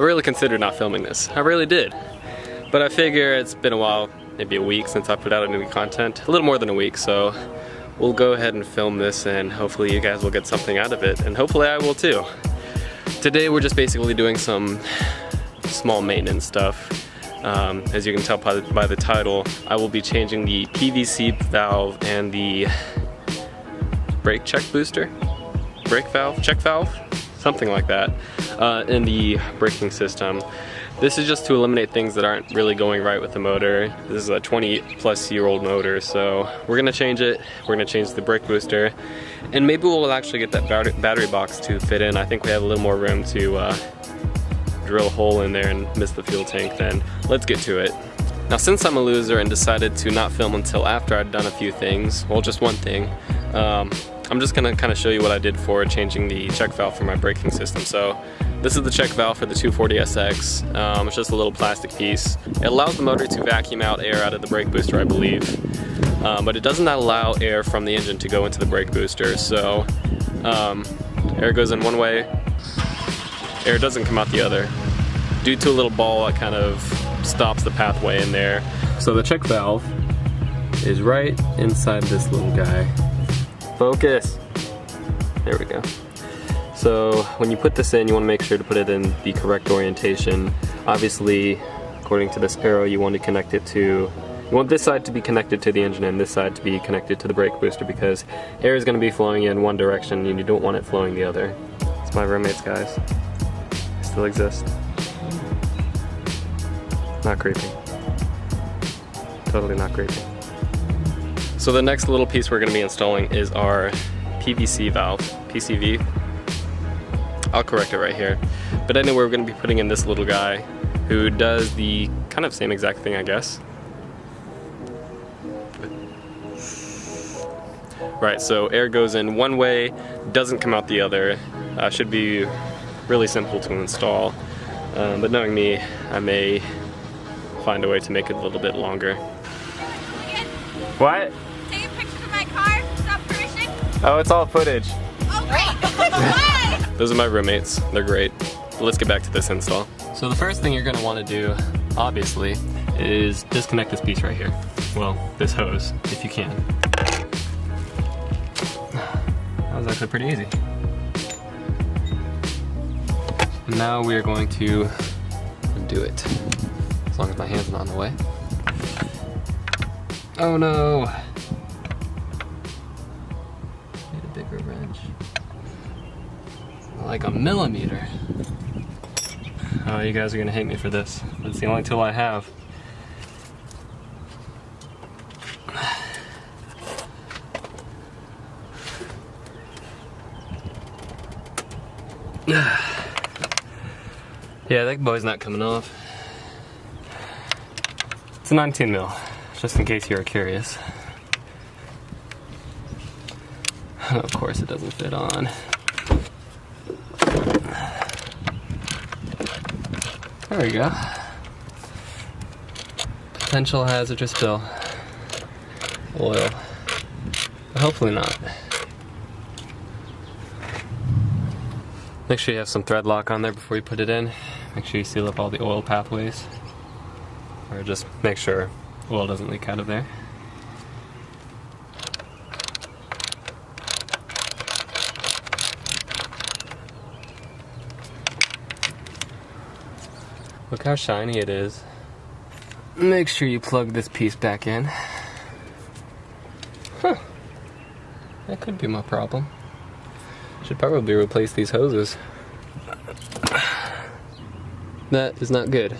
really considered not filming this. I really did. But I figure it's been a while, maybe a week since I put out new content. A little more than a week, so we'll go ahead and film this and hopefully you guys will get something out of it. And hopefully I will too. Today we're just basically doing some small maintenance stuff. As you can tell by the title, I will be changing the PVC valve and the brake check booster? Brake valve? Check valve? Something like that in the braking system. This is just to eliminate things that aren't really going right with the motor. This is a 20-plus-year-old motor, so we're gonna change it. We're gonna change the brake booster, and maybe we'll actually get that battery box to fit in. I think we have a little more room to drill a hole in there and miss the fuel tank. Then let's get to it. Now, since I'm a loser and decided to not film until after I'd done a few things, well, just one thing, I'm just gonna kind of show you what I did for changing the check valve for my braking system. So this is the check valve for the 240SX. It's just a little plastic piece. It allows the motor to vacuum out air out of the brake booster, I believe. But it does not allow air from the engine to go into the brake booster. So air goes in one way, air doesn't come out the other. Due to a little ball that kind of stops the pathway in there. So the check valve is right inside this little guy. Focus. There we go. So when you put this in, you want to make sure to put it in the correct orientation. Obviously, according to this arrow, you want to connect it to, you want this side to be connected to the engine and this side to be connected to the brake booster, because air is going to be flowing in one direction and you don't want it flowing the other. It's my roommates, guys. They still exist. Not creepy. Totally not creepy. So the next little piece we're going to be installing is our PVC valve, PCV. I'll correct it right here. But anyway, we're going to be putting in this little guy who does the kind of same exact thing, I guess. Right, so air goes in one way, doesn't come out the other. Should be really simple to install. But knowing me, I may find a way to make it a little bit longer. What? Take a picture of my car, stop cursing. Oh, it's all footage. Oh, great. Those are my roommates. They're great. Let's get back to this install. So the first thing you're going to want to do, obviously, is disconnect this piece right here. Well, this hose, if you can. That was actually pretty easy. Now we are going to undo it. As long as my hand's not in the way. Oh no! Need a bigger wrench. Like a millimeter. Oh, you guys are gonna hate me for this, but it's the only tool I have. Yeah, that boy's not coming off. It's a 19 mil. Just in case you're curious. Of course it doesn't fit on. There we go. Potential hazardous spill. Oil. But hopefully not. Make sure you have some thread lock on there before you put it in. Make sure you seal up all the oil pathways. Or just make sure oil doesn't leak out of there. Look how shiny it is. Make sure you plug this piece back in. Huh. That could be my problem. Should probably replace these hoses. That is not good.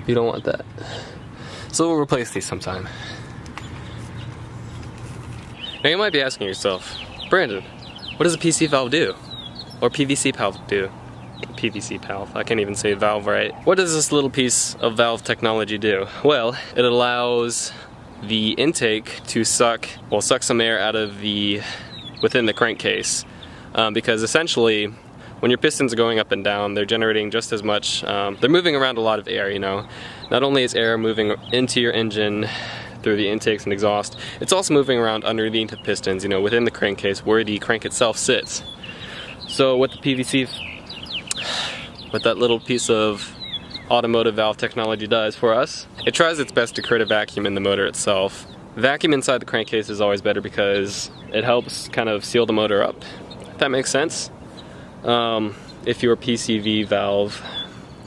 You don't want that. So we'll replace these sometime. Now you might be asking yourself, Brandon, what does a PC valve do? Or PVC valve do? PVC valve, I can't even say valve right. What does this little piece of valve technology do? Well, it allows the intake to suck some air out of within the crankcase. Because essentially, when your pistons are going up and down, they're generating just as much, they're moving around a lot of air, you know. Not only is air moving into your engine through the intakes and exhaust, it's also moving around underneath the pistons, you know, within the crankcase where the crank itself sits. So what the PVC what that little piece of automotive valve technology does for us. It tries its best to create a vacuum in the motor itself. Vacuum inside the crankcase is always better because it helps kind of seal the motor up, if that makes sense. If your PCV valve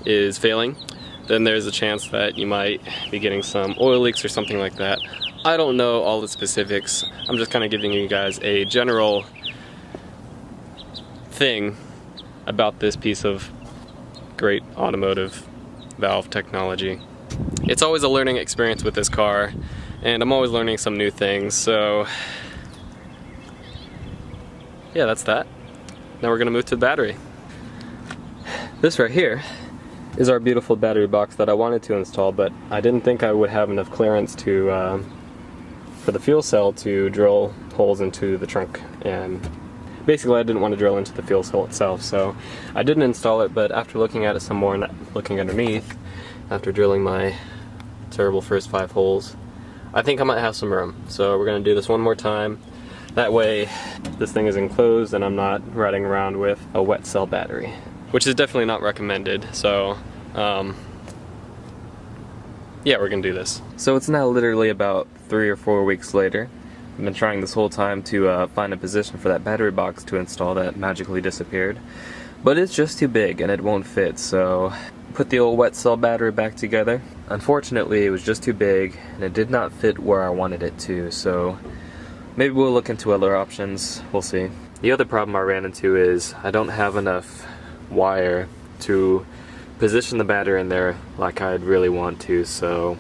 is failing, then there's a chance that you might be getting some oil leaks or something like that. I don't know all the specifics. I'm just kind of giving you guys a general thing about this piece of great automotive valve technology. It's always a learning experience with this car, and I'm always learning some new things, so yeah, that's that. Now we're gonna move to the battery. This right here is our beautiful battery box that I wanted to install, but I didn't think I would have enough clearance to for the fuel cell to drill holes into the trunk, and basically I didn't want to drill into the fuel cell itself, so I didn't install it. But after looking at it some more and looking underneath, after drilling my terrible first 5 holes, I think I might have some room. So we're going to do this one more time. That way this thing is enclosed and I'm not riding around with a wet cell battery, which is definitely not recommended. So yeah, we're gonna do this. So it's now literally about 3 or 4 weeks later. I've been trying this whole time to find a position for that battery box to install that magically disappeared, but it's just too big and it won't fit. So put the old wet cell battery back together. Unfortunately, it was just too big and it did not fit where I wanted it to, so maybe we'll look into other options. We'll see. The other problem I ran into is I don't have enough wire to position the battery in there like I'd really want to, so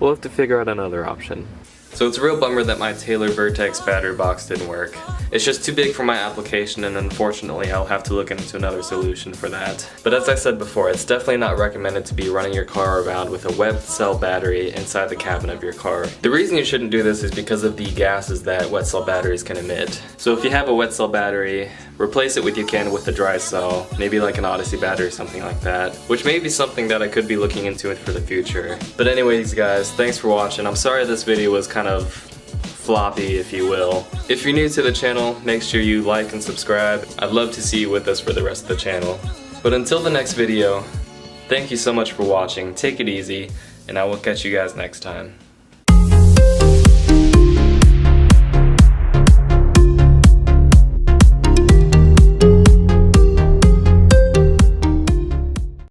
we'll have to figure out another option. So it's a real bummer that my Taylor Vertex battery box didn't work. It's just too big for my application, and unfortunately I'll have to look into another solution for that. But as I said before, it's definitely not recommended to be running your car around with a wet cell battery inside the cabin of your car. The reason you shouldn't do this is because of the gases that wet cell batteries can emit. So if you have a wet cell battery, replace it with you can with a dry cell, maybe like an Odyssey battery or something like that, which may be something that I could be looking into for the future. But anyways guys, thanks for watching. I'm sorry this video was kind of floppy, if you will. If you're new to the channel, make sure you like and subscribe. I'd love to see you with us for the rest of the channel. But until the next video, thank you so much for watching, take it easy, and I will catch you guys next time.